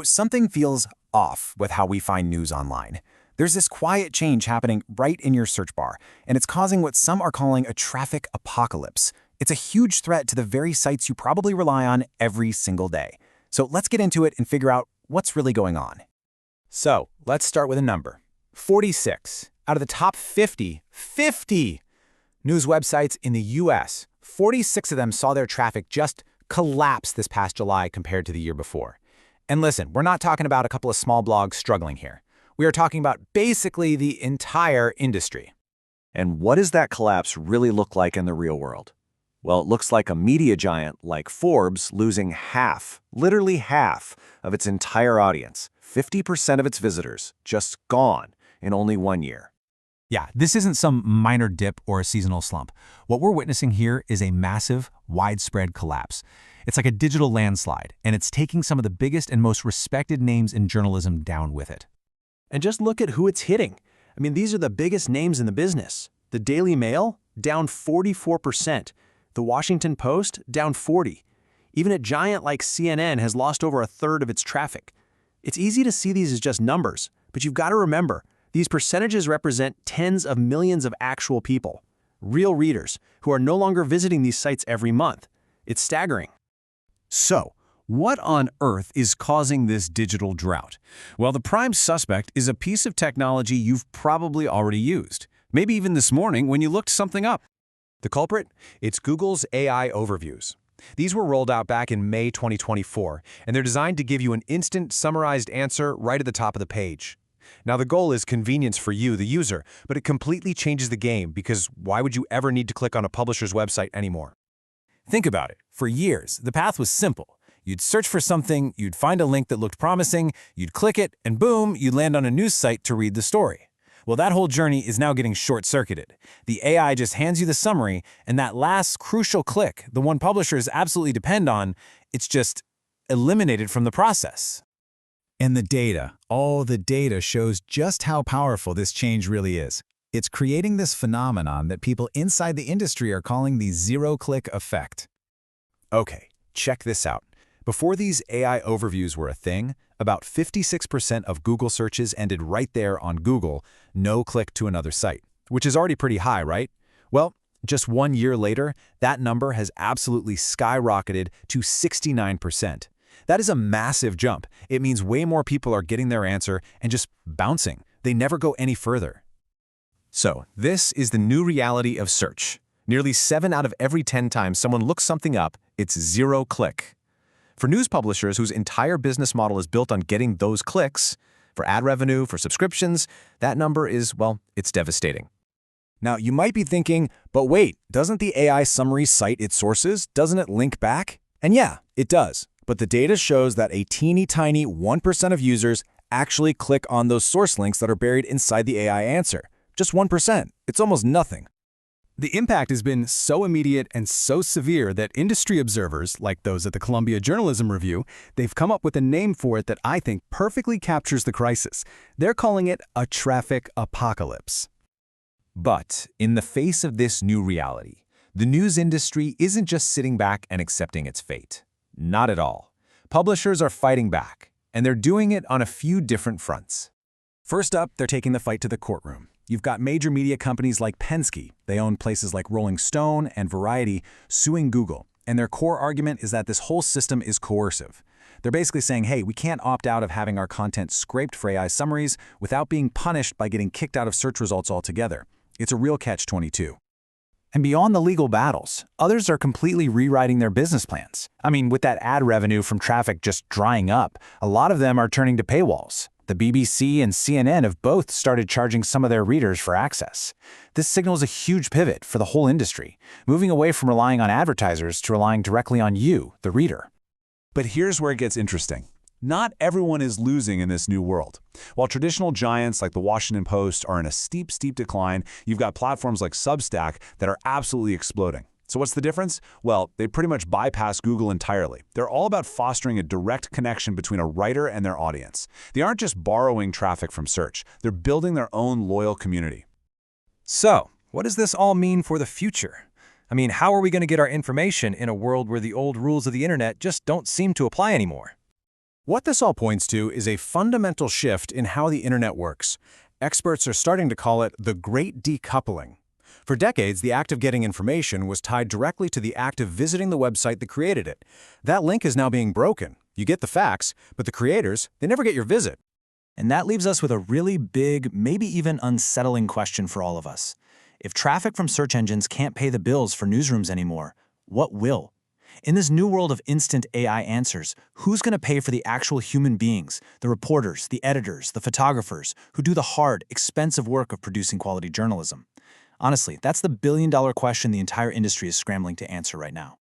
Something feels off with how we find news online. There's this quiet change happening right in your search bar, and it's causing what some are calling a traffic apocalypse. It's a huge threat to the very sites you probably rely on every single day. So let's get into it and figure out what's really going on. So let's start with a number. 46. Out of the top 50 news websites in the US, 46 of them saw their traffic just collapse this past July compared to the year before. And listen, we're not talking about a couple of small blogs struggling here. We are talking about basically the entire industry. And what does that collapse really look like in the real world? Well, it looks like a media giant like Forbes losing half, literally half, of its entire audience. 50% of its visitors just gone in only 1 year. Yeah, this isn't some minor dip or a seasonal slump. What we're witnessing here is a massive, widespread collapse. It's like a digital landslide, and it's taking some of the biggest and most respected names in journalism down with it. And just look at who it's hitting. I mean, these are the biggest names in the business. The Daily Mail, down 44%. The Washington Post, down 40%. Even a giant like CNN has lost over a third of its traffic. It's easy to see these as just numbers, but you've got to remember, these percentages represent tens of millions of actual people, real readers, who are no longer visiting these sites every month. It's staggering. So, what on earth is causing this digital drought? Well, the prime suspect is a piece of technology you've probably already used, maybe even this morning when you looked something up. The culprit? It's Google's AI overviews. These were rolled out back in May 2024, and they're designed to give you an instant, summarized answer right at the top of the page. Now, the goal is convenience for you, the user, but it completely changes the game because why would you ever need to click on a publisher's website anymore? Think about it. For years, the path was simple. You'd search for something, you'd find a link that looked promising, you'd click it, and boom, you'd land on a news site to read the story. Well, that whole journey is now getting short-circuited. The AI just hands you the summary, and that last crucial click, the one publishers absolutely depend on, it's just eliminated from the process. And the data, all the data shows just how powerful this change really is. It's creating this phenomenon that people inside the industry are calling the zero-click effect. Okay, check this out. Before these AI overviews were a thing, about 56% of Google searches ended right there on Google, no click to another site, which is already pretty high, right? Well, just 1 year later, that number has absolutely skyrocketed to 69%. That is a massive jump. It means way more people are getting their answer and just bouncing. They never go any further. So, this is the new reality of search. Nearly 7 out of every 10 times someone looks something up, it's zero click. For news publishers whose entire business model is built on getting those clicks, for ad revenue, for subscriptions, that number is, well, it's devastating. Now, you might be thinking, but wait, doesn't the AI summary cite its sources? Doesn't it link back? And yeah, it does. But the data shows that a teeny tiny 1% of users actually click on those source links that are buried inside the AI answer. Just 1%. It's almost nothing. The impact has been so immediate and so severe that industry observers, like those at the Columbia Journalism Review, they've come up with a name for it that I think perfectly captures the crisis. They're calling it a traffic apocalypse. But in the face of this new reality, the news industry isn't just sitting back and accepting its fate. Not at all. Publishers are fighting back, and they're doing it on a few different fronts. First up, they're taking the fight to the courtroom. You've got major media companies like Penske, they own places like Rolling Stone and Variety, suing Google. And their core argument is that this whole system is coercive. They're basically saying, hey, we can't opt out of having our content scraped for AI summaries without being punished by getting kicked out of search results altogether. It's a real catch-22. And beyond the legal battles, others are completely rewriting their business plans. I mean, with that ad revenue from traffic just drying up, a lot of them are turning to paywalls. The BBC and CNN have both started charging some of their readers for access. This signals a huge pivot for the whole industry, moving away from relying on advertisers to relying directly on you, the reader. But here's where it gets interesting. Not everyone is losing in this new world. While traditional giants like the Washington Post are in a steep decline, you've got platforms like Substack that are absolutely exploding. So what's the difference? Well, they pretty much bypass Google entirely. They're all about fostering a direct connection between a writer and their audience. They aren't just borrowing traffic from search. They're building their own loyal community. So, what does this all mean for the future? I mean, how are we going to get our information in a world where the old rules of the internet just don't seem to apply anymore? What this all points to is a fundamental shift in how the internet works. Experts are starting to call it the Great Decoupling. For decades, the act of getting information was tied directly to the act of visiting the website that created it. That link is now being broken. You get the facts, but the creators, they never get your visit. And that leaves us with a really big, maybe even unsettling question for all of us. If traffic from search engines can't pay the bills for newsrooms anymore, what will? In this new world of instant AI answers, who's going to pay for the actual human beings, the reporters, the editors, the photographers, who do the hard, expensive work of producing quality journalism? Honestly, that's the billion-dollar question the entire industry is scrambling to answer right now.